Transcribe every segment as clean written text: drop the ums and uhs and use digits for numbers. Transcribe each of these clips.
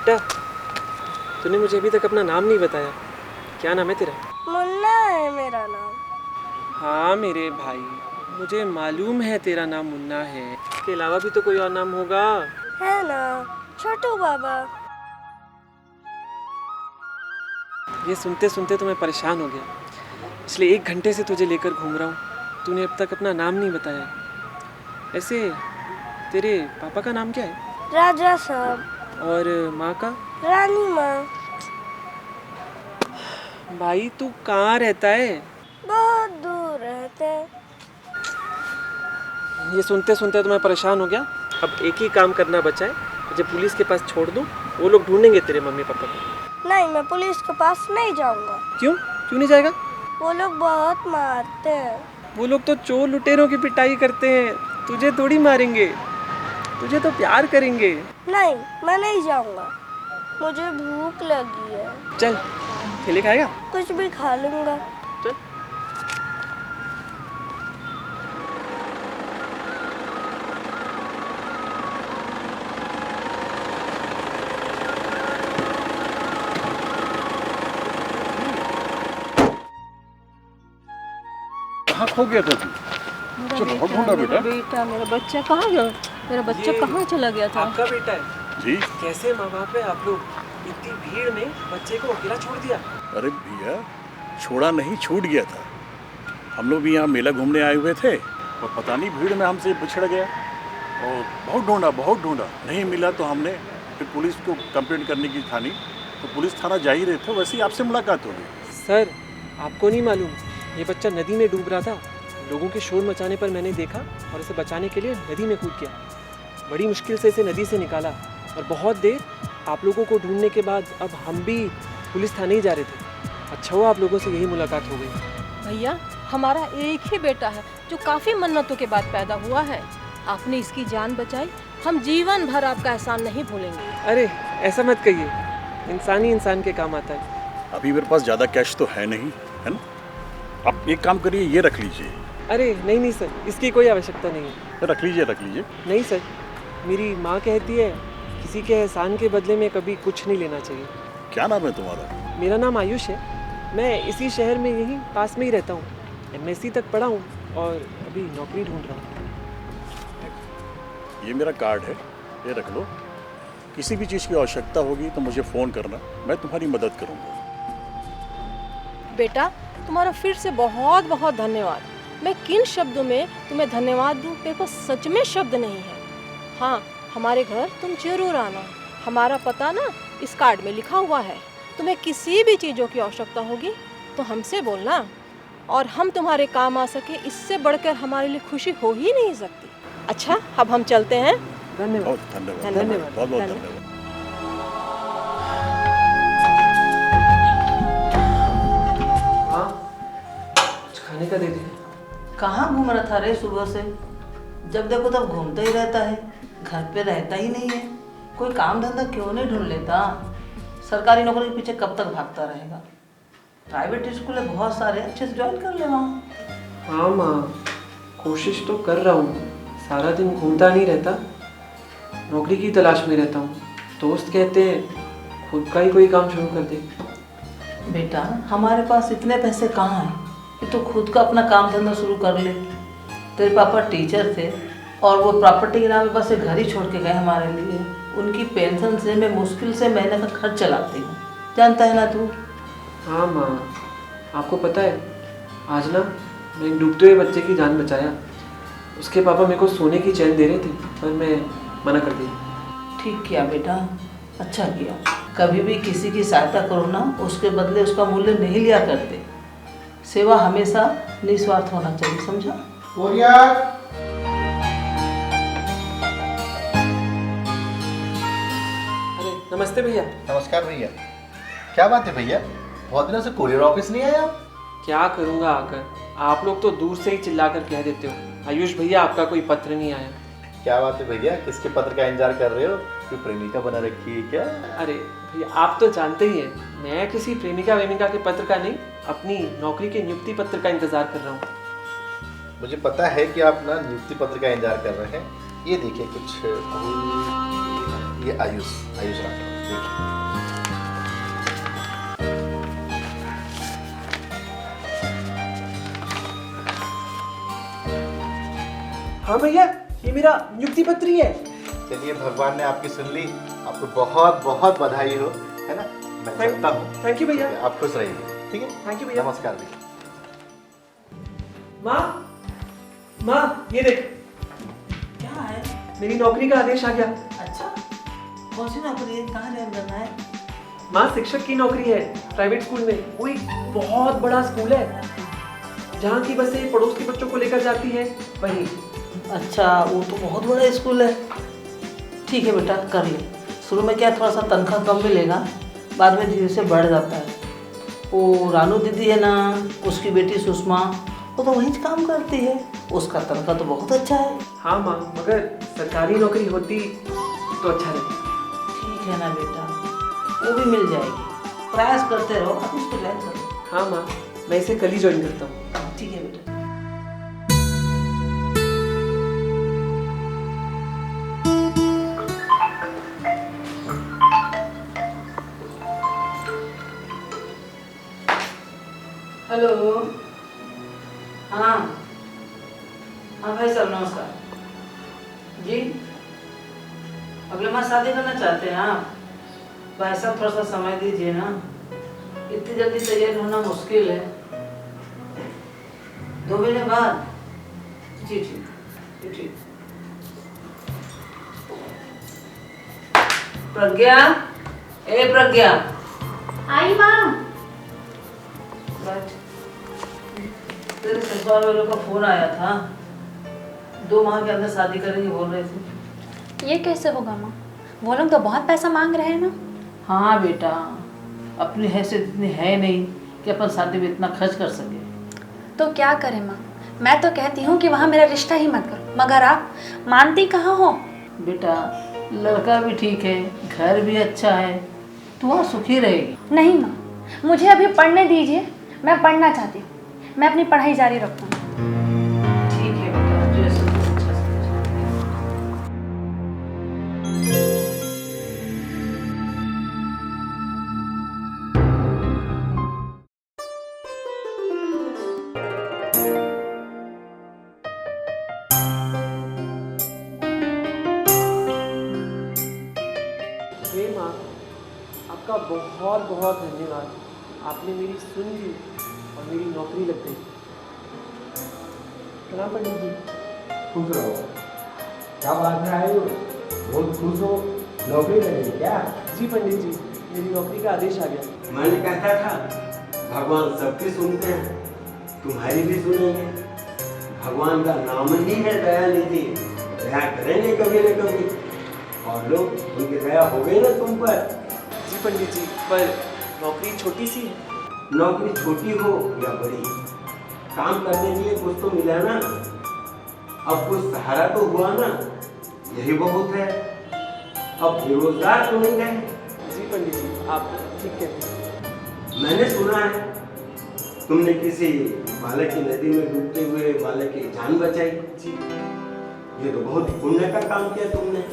बेटा, तूने मुझे अभी तक अपना नाम नहीं बताया। क्या नाम है तेरा? मुन्ना है मेरा नाम। हाँ मेरे भाई, मुझे मालूम है तेरा नाम मुन्ना है। इसके अलावा भी तो कोई और नाम होगा। है ना, छोटू बाबा। ये सुनते सुनते तो मैं परेशान हो गया। पिछले 1 घंटे से तुझे लेकर घूम रहा हूँ, तूने अब तक अपना नाम नहीं बताया। ऐसे तेरे पापा का नाम क्या है? राजा साहब। और माँ का? रानी माँ। भाई तू कहाँ रहता है? बहुत दूर रहते हैं। ये सुनते सुनते तो मैं परेशान हो गया। अब एक ही काम करना बचा है, मुझे पुलिस के पास छोड़ दूँ, वो लोग ढूंढेंगे तेरे मम्मी पापा को। नहीं, मैं पुलिस के पास नहीं जाऊंगा। क्यों? क्यों नहीं जाएगा? वो लोग बहुत मारते हैं। वो लोग तो चोर लुटेरों की पिटाई करते हैं, तुझे थोड़ी मारेंगे, तुझे तो प्यार करेंगे। नहीं, मैं नहीं जाऊंगा। मुझे भूख लगी है। चल, ठेले खाएगा? कुछ भी खा लूंगा। चल। कहाँ खो गया था तू? चलो बहुत ढूंढा बेटा। मेरा बच्चा कहाँ गया? मेरा बच्चा कहाँ चला गया था? आपका बेटा है जी? कैसे माँ बाप है आप लोग? इतनी भीड़ में बच्चे को अकेला छोड़ दिया? अरे भैया, छोड़ा नहीं, छूट गया था। हम लोग भी यहाँ मेला घूमने आए हुए थे और पता नहीं भीड़ में हमसे बिछड़ गया और बहुत ढूंढा, नहीं मिला तो हमने फिर पुलिस को कंप्लेंट करने की ठानी, तो पुलिस थाना जा ही रहे थे, वैसे ही आपसे मुलाकात हो गई। सर, आपको नहीं मालूम, ये बच्चा नदी में डूब रहा था। लोगों के शोर मचाने पर मैंने देखा और इसे बचाने के लिए नदी में कूद गया। बड़ी मुश्किल से इसे नदी से निकाला और बहुत देर आप लोगों को ढूंढने के बाद अब हम भी पुलिस थाने ही जा रहे थे। अच्छा हुआ आप लोगों से यही मुलाकात हो गई। भैया, हमारा एक ही बेटा है जो काफ़ी मन्नतों के बाद पैदा हुआ है। आपने इसकी जान बचाई, हम जीवन भर आपका एहसान नहीं भूलेंगे। अरे ऐसा मत कहिए, इंसान ही इंसान के काम आता है। अभी मेरे पास ज़्यादा कैश तो है नहीं, है ना? आप एक काम करिए, ये रख लीजिए। अरे नहीं सर, इसकी कोई आवश्यकता नहीं है। रख लीजिए। नहीं सर, मेरी माँ कहती है किसी के एहसान के बदले में कभी कुछ नहीं लेना चाहिए। क्या नाम है तुम्हारा? मेरा नाम आयुष है, मैं इसी शहर में यहीं पास में ही रहता हूँ। MSc तक पढ़ा हूँ और अभी नौकरी ढूंढ रहा हूँ। ये मेरा कार्ड है, ये रख लो। किसी भी चीज़ की आवश्यकता होगी तो मुझे फ़ोन करना, मैं तुम्हारी मदद करूँगा। बेटा, तुम्हारा फिर से बहुत बहुत धन्यवाद। मैं किन शब्दों में तुम्हें धन्यवाद दूँ, मेरे पास सच में शब्द नहीं है। हाँ, हमारे घर तुम जरूर आना। हमारा पता ना इस कार्ड में लिखा हुआ है। तुम्हें किसी भी चीज़ों की आवश्यकता होगी तो हमसे बोलना, और हम तुम्हारे काम आ सके, इससे बढ़कर हमारे लिए खुशी हो ही नहीं सकती। अच्छा, अब हम चलते हैं। धन्यवाद। बहुत धन्यवाद। धन्यवाद। बहुत बहुत धन्यवाद। धन्यवाद। हाँ, कुछ खाने का दे दीजिए। कहाँ घूम रहा था रे सुबह से? जब देखो तब घूमता ही रहता है, घर पे रहता ही नहीं है। कोई काम धंधा क्यों नहीं ढूंढ लेता? सरकारी नौकरी के पीछे कब तक भागता रहेगा? प्राइवेट स्कूल है बहुत सारे, अच्छे से ज्वाइन कर ले वहाँ। हाँ माँ, कोशिश तो कर रहा हूँ, सारा दिन घूमता नहीं रहता, नौकरी की तलाश में रहता हूँ। दोस्त कहते हैं खुद का ही कोई काम शुरू कर दे। बेटा, हमारे पास इतने पैसे कहाँ हैं कि तू खुद का अपना काम धंधा शुरू कर ले। तेरे पापा टीचर थे और वो प्रॉपर्टी के नाम पे बस एक घर ही छोड़ के गए हमारे लिए। उनकी पेंशन से मैं मुश्किल से महीने का खर्च चलाती हूँ, जानता है ना तू? हाँ माँ, आपको पता है आज ना मैं एक डूबते हुए बच्चे की जान बचाया। उसके पापा मेरे को सोने की चैन दे रहे थे पर मैं मना कर दिया। ठीक किया बेटा, अच्छा किया। कभी भी किसी की सहायता करो ना, उसके बदले उसका मूल्य नहीं लिया करते। सेवा हमेशा निस्वार्थ होना चाहिए, समझा? अरे नमस्ते भैया। नमस्कार भैया। क्या बात है भैया, बहुत दिनों से कुरियर ऑफिस नहीं आया आप? क्या करूँगा आकर, आप लोग तो दूर से ही चिल्लाकर कह देते हो आयुष भैया आपका कोई पत्र नहीं आया। क्या बात है भैया, किसके पत्र का इंतजार कर रहे हो? कोई प्रेमिका बना रखी है क्या? अरे भैया आप तो जानते ही हैं, मैं किसी प्रेमिका वेमिका के पत्र का नहीं, अपनी नौकरी के नियुक्ति पत्र का इंतजार कर रहा हूँ। मुझे पता है कि आप ना नियुक्ति पत्र का इंतजार कर रहे हैं। ये देखिए कुछ ये आयुष राठौर, देखिए। हाँ भैया, ये मेरा नियुक्ति पत्र ही है। चलिए, भगवान ने आपकी सुन ली, आपको बहुत बहुत बधाई हो, है ना। मैं चलता हूँ। थैंक यू भैया। आप खुश रहिए, ठीक है। थैंक यू भैया। नमस्कार भैया। माँ ये देख, क्या है? मेरी नौकरी का आदेश आ गया। अच्छा, कौन सी नौकरी है? कहाँ ज्वाइन करना है? माँ शिक्षक की नौकरी है प्राइवेट स्कूल में। वो एक बहुत बड़ा स्कूल है, जहाँ की बसें पड़ोस के बच्चों को लेकर जाती है वहीं। अच्छा, वो तो बहुत बड़ा स्कूल है। ठीक है बेटा, कर ले। शुरू में क्या थोड़ा सा तनख्वाह कम मिलेगा, बाद में धीरे से बढ़ जाता है। वो रानू दीदी है ना, उसकी बेटी सुषमा, वो तो वहीं काम करती है, उसका तनख्वाह तो बहुत अच्छा है। हाँ माँ, मगर सरकारी नौकरी होती तो अच्छा रहता। ठीक है ना बेटा, वो भी मिल जाएगी। प्रयास करते रहो, आप उसको ज्वाइन करो। हाँ माँ, मैं इसे कल ही ज्वाइन करता हूँ। ठीक है बेटा। हेलो। हाँ हाँ भाई साहब, नमस्कार जी। अगले माह शादी करना चाहते हैं आप? भाई साहब थोड़ा सा समय दीजिए ना, इतनी जल्दी तैयार होना मुश्किल है। 2 महीने बाद? जी ठीक जी ठीक। प्रज्ञा, ए प्रज्ञा। आई माँ। बैठ। तेरे ससुराल वालों का फोन आया था, 2 माह के अंदर शादी करेंगे बोल रहे थे। ये कैसे होगा माँ? वो लोग तो बहुत पैसा मांग रहे हैं ना। हाँ बेटा, अपनी हैसियत इतनी है नहीं कि अपन शादी में इतना खर्च कर सके। तो क्या करें माँ? मैं तो कहती हूँ कि वहाँ मेरा रिश्ता ही मत करो, मगर आप मानती कहाँ हो? बेटा, लड़का भी ठीक है, घर भी अच्छा है, तू वहाँ सुखी रहेगी। नहीं माँ, मुझे अभी पढ़ने दीजिए, मैं पढ़ना चाहती हूँ, मैं अपनी पढ़ाई जारी रखूँगी। ठीक है बेटा, जैसे तू अच्छा समझे। हे माँ, आपका बहुत बहुत धन्यवाद। आपने मेरी सुन ली और मेरी नौकरी लग गई। प्रणाम पंडित जी। खुश रहो। क्या बात है आयु, बहुत खुश हो, नौकरी लगी क्या? जी पंडित जी, मेरी नौकरी का आदेश आ गया। मैंने कहता था भगवान सबकी सुनते हैं, तुम्हारी भी सुनेंगे। भगवान का नाम ही है दयानिधि, दया करेंगे कभी न कभी, और लोग उनकी दया हो गई ना तुम पर। जी पंडित जी, पर नौकरी छोटी सी है। नौकरी छोटी हो या बड़ी, काम करने के लिए कुछ तो मिला ना, अब कुछ सहारा तो हुआ ना, यही बहुत है। अब बेरोजगार तो नहीं गए। जी पंडित जी, आप ठीक कहते हैं। मैंने सुना है तुमने किसी बालक की नदी में डूबते हुए बालक की जान बचाई। जी, ये तो बहुत पुण्य का काम किया तुमने,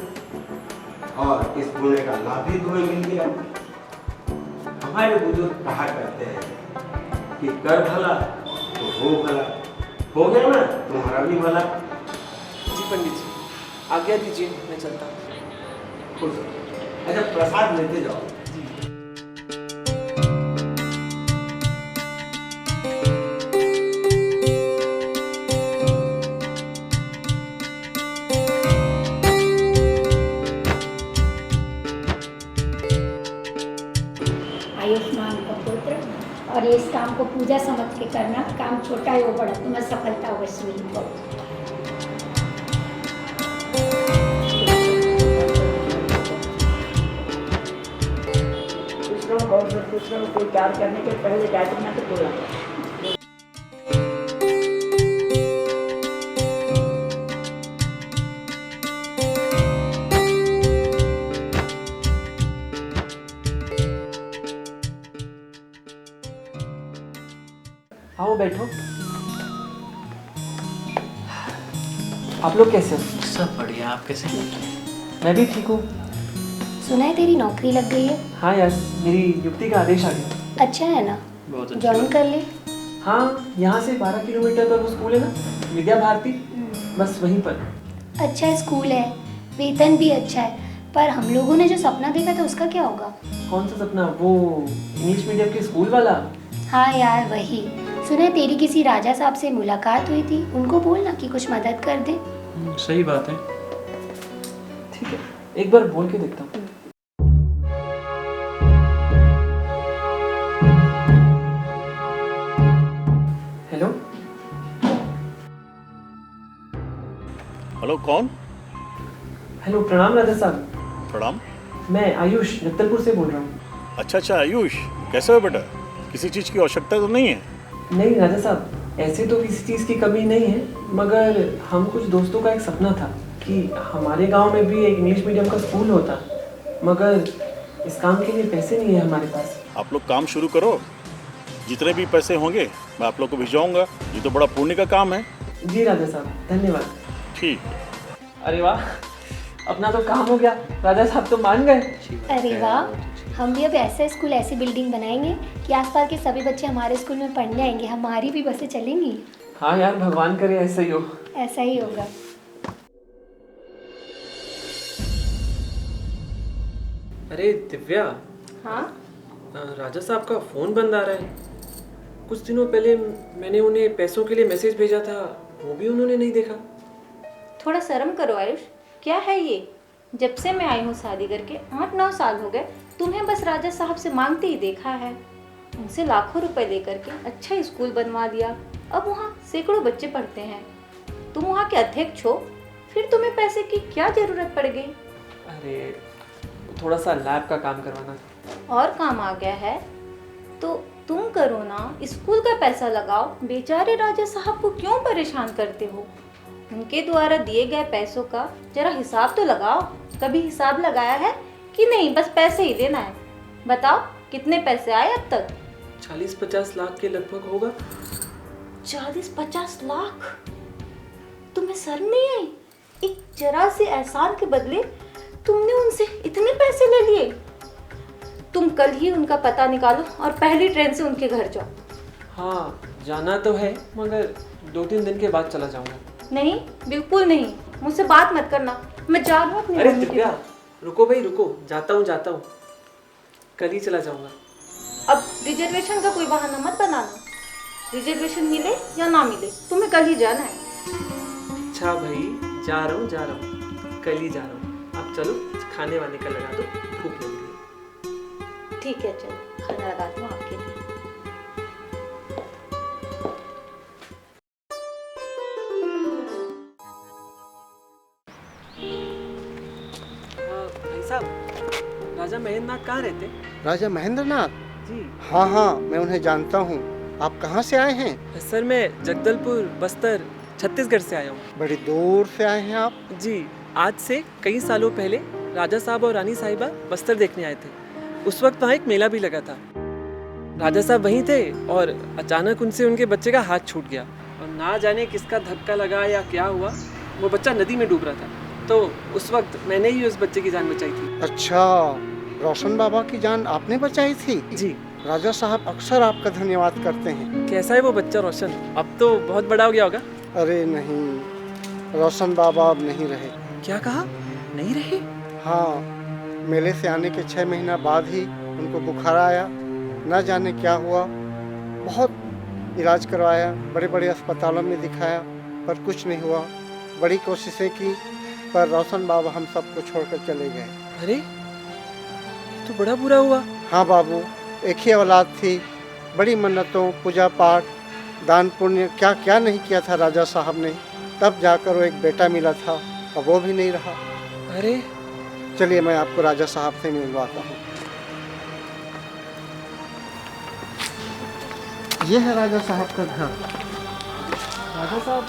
और इस पुण्य का लाभ भी तुम्हें मिल गया। हमारे बुजुर्ग कहा करते हैं कि कर भला तो हो भला। हो गया ना तुम्हारा भी भला। जी पंडित जी, आज्ञा दीजिए, मैं चलता हूँ। खुश रहो। अच्छा, प्रसाद लेते जाओ। आयुष्मान का पुत्र, और इस काम को पूजा समझ के करना, काम छोटा है वो बड़ा, तुम्हें सफलता अवश्य मिलेगी। कुछ लोग और कुछ लोग कोई कार्य करने के पहले गायत्री मंत्र बोला। आओ बैठो। आप लोग कैसे हो? सब बढ़िया, आप कैसे? मैं भी ठीक हूँ। सुना है तेरी नौकरी लग गई है? हाँ यार, मेरी नियुक्ति का आदेश आ गया। अच्छा है ना, बहुत अच्छा। ज्वाइन कर ले। हाँ, यहाँ से 12 किलोमीटर पर वो स्कूल है ना, विद्या भारती, बस वहीं पर। अच्छा स्कूल है, वेतन भी अच्छा है, पर हम लोगों ने जो सपना देखा था उसका क्या होगा? कौन सा सपना? वो इंग्लिश मीडियम के स्कूल वाला? हाँ यार वही। सुना है तेरी किसी राजा साहब से मुलाकात हुई थी, उनको बोलना कि कुछ मदद कर दे। सही बात है। ठीक है, एक बार बोल के देखता हूँ। हेलो। हेलो, कौन? हेलो, प्रणाम राजा साहब। प्रणाम। मैं आयुष जगदलपुर से बोल रहा हूँ। अच्छा आयुष, कैसे हो बेटा? किसी चीज़ की आवश्यकता तो नहीं है? नहीं राजा साहब, ऐसे तो किसी चीज़ की कमी नहीं है, मगर हम कुछ दोस्तों का एक सपना था कि हमारे गांव में भी एक इंग्लिश मीडियम का स्कूल होता, मगर इस काम के लिए पैसे नहीं है हमारे पास। आप लोग काम शुरू करो, जितने भी पैसे होंगे मैं आप लोग को भिजवाऊंगा। ये तो बड़ा पुण्य का काम है। जी राजा साहब, धन्यवाद। ठीक। अरे वाह, अपना तो काम हो गया। राजा साहब तो मान गए। अरे वाह, हम भी अब ऐसा स्कूल, ऐसी बिल्डिंग बनाएंगे कि आसपास के सभी बच्चे हमारे स्कूल में पढ़ने आएंगे, हमारी भी बसें चलेंगी। हाँ यार, भगवान करे ऐसा ही हो। ऐसा ही होगा। अरे दिव्या। हाँ? राजा साहब का फ़ोन बंद आ रहा है। कुछ दिनों पहले मैंने उन्हें पैसों के लिए मैसेज भेजा था, वो भी उन्होंने नहीं देखा। थोड़ा शर्म करो आयुष, क्या है ये? जब से मैं आई हूँ शादी करके 8-9 साल हो गए, तुम्हें बस राजा साहब से मांगते ही देखा है। उनसे लाखों रुपए लेकर के अच्छा स्कूल बनवा दिया, अब वहाँ सैकड़ों बच्चे पढ़ते हैं। तुम वहाँ के अध्यक्ष हो, फिर तुम्हें पैसे की क्या जरूरत पड़ गई? अरे थोड़ा सा लैब का काम करवाना था। और काम आ गया है तो तुम करो ना, स्कूल का पैसा लगाओ। बेचारे राजा साहब को क्यों परेशान करते हो? उनके द्वारा दिए गए पैसों का जरा हिसाब तो लगाओ। कभी हिसाब लगाया है कि नहीं, बस पैसे ही देना है? बताओ कितने पैसे आए अब तक? 40-50 लाख के लगभग होगा। 40-50 लाख? तुम्हें शर्म नहीं आई? एक जरा से एहसान के बदले तुमने उनसे इतने पैसे ले लिए। तुम कल ही उनका पता निकालो और पहली ट्रेन से उनके घर जाओ। हाँ जाना तो है, मगर 2-3 दिन के बाद चला जाऊंगा। नहीं, बिल्कुल नहीं, मुझसे बात मत करना। मैं जा रहा हूँ अपनी अरे मम्मी के दिव्या, पास। रुको भाई रुको, जाता हूँ, कल ही चला जाऊंगा। अब रिजर्वेशन का कोई बहाना मत बनाना। रिजर्वेशन मिले या ना मिले, तुम्हें कल ही जाना है। अच्छा भाई, जा रहा हूँ, कल ही जा रहा हूँ। आप चलो, खाने वाने का लगा दो, भूख लग रही है। ठीक है, चलो खाना लगाती हूँ आपके लिए। भाई साहब, राजा महेंद्रनाथ कहाँ रहते? राजा महेंद्रनाथ? जी। हाँ, मैं उन्हें जानता हूँ। आप कहाँ से आए हैं? सर मैं जगदलपुर, बस्तर, छत्तीसगढ़ से आया हूँ। बड़ी दूर से आए हैं आप? जी, आज से कई सालों पहले राजा साहब और रानी साहिबा बस्तर देखने आए थे। उस वक्त वहाँ एक मेला भी लगा था। राजा साहब वहीं थे और अचानक उनसे उनके बच्चे का हाथ छूट गया, और ना जाने किसका धक्का लगा या क्या हुआ, वो बच्चा नदी में डूब रहा था। तो उस वक्त मैंने ही उस बच्चे की जान बचाई थी। अच्छा, रोशन बाबा की जान आपने बचाई थी? जी। राजा साहब अक्सर आपका धन्यवाद करते हैं। कैसा है वो बच्चा रोशन? अब तो बहुत बड़ा हो गया होगा। अरे नहीं, रोशन बाबा अब नहीं रहे। क्या कहा? नहीं रहे? हाँ, मेले से आने के 6 महीना बाद ही उनको बुखार आया। ना जाने क्या हुआ, बहुत इलाज करवाया, बड़े बड़े अस्पतालों में दिखाया, पर कुछ नहीं हुआ। बड़ी कोशिशें की, पर रोशन बाबा हम सबको छोड़कर चले गए। अरे तो बड़ा बुरा हुआ। हाँ बाबू, एक ही औलाद थी। बड़ी मन्नतों, पूजा पाठ, दान पुण्य क्या क्या नहीं किया था राजा साहब ने, तब जाकर वो एक बेटा मिला था, अब वो भी नहीं रहा। अरे चलिए मैं आपको राजा साहब से मिलवाता हूँ। ये है राजा साहब का घर। राजा साहब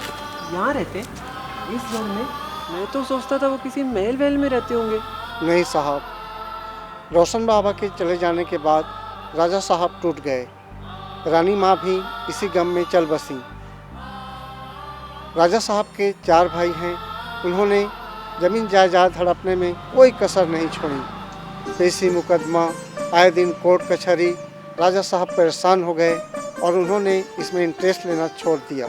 यहाँ रहते? इस घर में? मैं तो सोचता था वो किसी महल वहल में रहते होंगे। नहीं साहब, रोशन बाबा के चले जाने के बाद राजा साहब टूट गए। रानी माँ भी इसी गम में चल बसी। राजा साहब के 4 भाई हैं। उन्होंने ज़मीन जायदाद हड़पने में कोई कसर नहीं छोड़ी। पेशी मुकदमा, आए दिन कोर्ट कचहरी। राजा साहब परेशान हो गए और उन्होंने इसमें इंटरेस्ट लेना छोड़ दिया।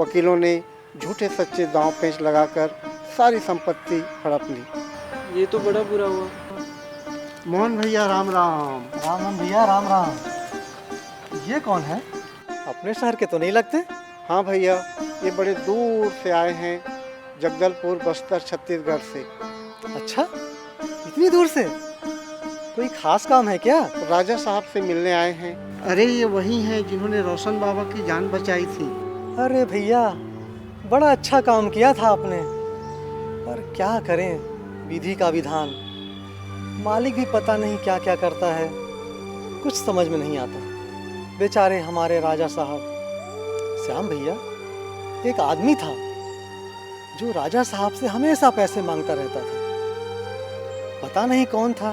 वकीलों ने झूठे सच्चे दांव पेच लगाकर सारी संपत्ति हड़प ली। ये तो बड़ा बुरा हुआ। मोहन भैया राम राम। राम राम भैया, राम राम। ये कौन है? अपने शहर के तो नहीं लगते। हाँ भैया, ये बड़े दूर से आए हैं, जगदलपुर, बस्तर, छत्तीसगढ़ से। अच्छा, इतनी दूर से? कोई खास काम है क्या? राजा साहब से मिलने आए हैं। अरे ये वही हैं जिन्होंने रोशन बाबा की जान बचाई थी। अरे भैया, बड़ा अच्छा काम किया था आपने। पर क्या करें, विधि का विधान। मालिक भी पता नहीं क्या क्या करता है, कुछ समझ में नहीं आता। बेचारे हमारे राजा साहब। श्याम भैया, एक आदमी था जो राजा साहब से हमेशा पैसे मांगता रहता था। पता नहीं कौन था,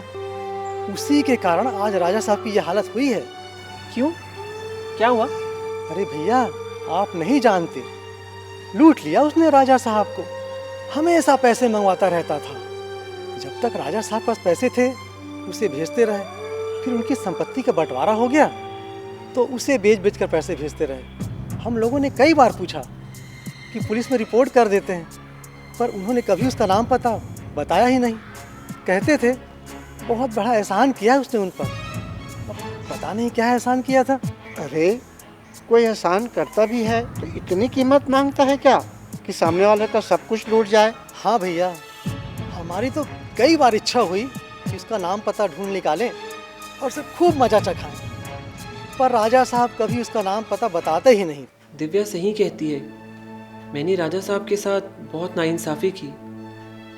उसी के कारण आज राजा साहब की यह हालत हुई है। क्यों, क्या हुआ? अरे भैया, आप नहीं जानते, लूट लिया उसने राजा साहब को। हमेशा पैसे मंगवाता रहता था। जब तक राजा साहब पास पैसे थे उसे भेजते रहे, फिर उनकी संपत्ति का बंटवारा हो गया तो उसे बेच बेच कर पैसे भेजते रहे। हम लोगों ने कई बार पूछा कि पुलिस में रिपोर्ट कर देते हैं, पर उन्होंने कभी उसका नाम पता बताया ही नहीं। कहते थे बहुत बड़ा एहसान किया है उसने उन पर। पता नहीं क्या एहसान किया था। अरे कोई एहसान करता भी है तो इतनी कीमत मांगता है क्या कि सामने वाले का सब कुछ लूट जाए? हाँ भैया, हमारी तो कई बार इच्छा हुई कि उसका नाम पता ढूंढ निकालें और उसे खूब मजा चखाएं, पर राजा साहब कभी उसका नाम पता बताते ही नहीं। दिव्या सही कहती है, मैंने राजा साहब के साथ बहुत नाइंसाफ़ी की।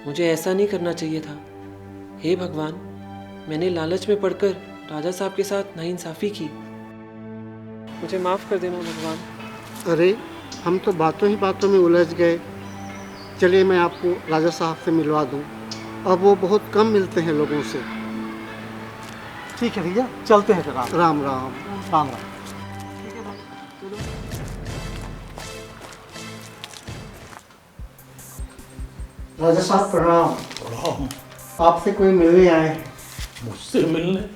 मुझे ऐसा नहीं करना चाहिए था। हे भगवान, मैंने लालच में पड़कर राजा साहब के साथ नाइंसाफ़ी की। मुझे माफ़ कर देना भगवान। अरे हम तो बातों ही बातों में उलझ गए। चलिए मैं आपको राजा साहब से मिलवा दूं। अब वो बहुत कम मिलते हैं लोगों से। ठीक है भैया, चलते हैं फिर। राम राम। राम राम। राजा साहब प्रणाम। प्रणाम। आपसे कोई मिलने आए हैं। मुझसे मिलने?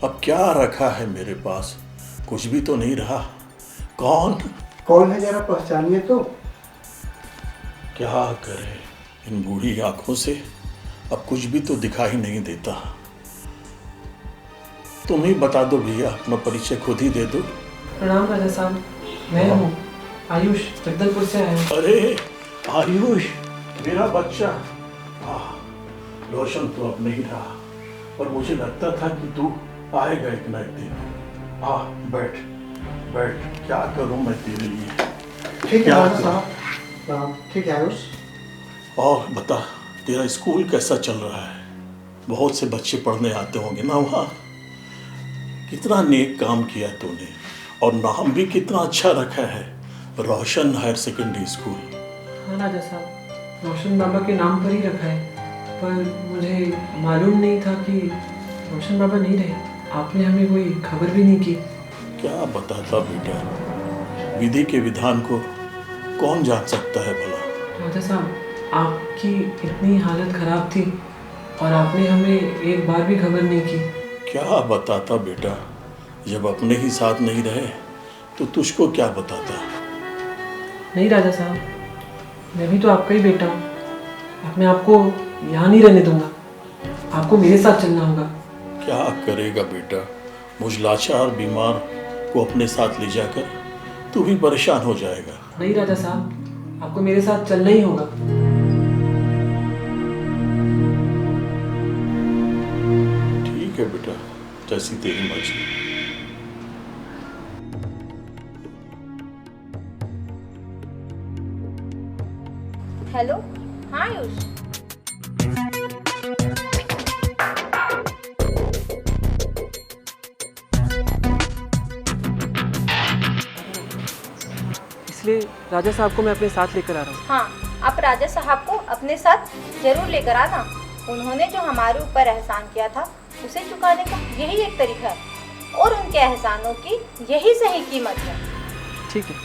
अब क्या रखा है मेरे पास? कुछ भी तो नहीं रहा। कौन है, जरा पहचानिए तो। क्या करे, इन बूढ़ी आंखों से अब कुछ भी तो दिखाई नहीं देता। तुम ही बता दो भैया, अपना परिचय खुद ही दे दो। प्रणाम राजा साहब, मैं हूँ आयुष, जगदलपुर से आया हूँ। अरे आयुष, मेरा बच्चा। रोशन तो अब नहीं रहा, पर मुझे लगता था कि तू आएगा एक न एक दिन। बैठ बैठ, क्या करूं मैं तेरे लिए। ठीक है राजा साहब। ठीक है आयुष। और बता, तेरा स्कूल कैसा चल रहा है? बहुत से बच्चे पढ़ने आते होंगे ना वहाँ। कितना नेक काम किया तूने, और नाम भी कितना अच्छा रखा है, रोशन हायर सेकेंडरी स्कूल। हाँ राजा साहब, रोशन बाबा के नाम पर ही रखा है, पर मुझे मालूम नहीं था कि रोशन बाबा नहीं रहे। आपने हमें कोई खबर भी नहीं की। क्या बताता बेटा, विधि के विधान को कौन जान सकता है भला। राजा साहब, आपकी इतनी हालत खराब थी और आपने हमें एक बार भी खबर नहीं की। क्या बताता बेटा, जब अपने ही साथ नहीं रहे तो तुझको क्या बताता। नहीं राजा साहब, मैं भी तो आपका ही बेटा हूँ। अब मैं आपको यहाँ नहीं रहने दूंगा, आपको मेरे साथ चलना होगा। क्या करेगा बेटा, मुझ लाचार बीमार को अपने साथ ले जाकर तू भी परेशान हो जाएगा। नहीं राजा साहब, आपको मेरे साथ चलना ही होगा। ठीक है बेटा, जैसी तेरी मर्जी। हेलो, हाँ आयुष। इसलिए राजा साहब को मैं अपने साथ लेकर आ रहा हूँ। हाँ, आप राजा साहब को अपने साथ जरूर लेकर आना। उन्होंने जो हमारे ऊपर एहसान किया था उसे चुकाने का यही एक तरीका है, और उनके एहसानों की यही सही कीमत है। ठीक है।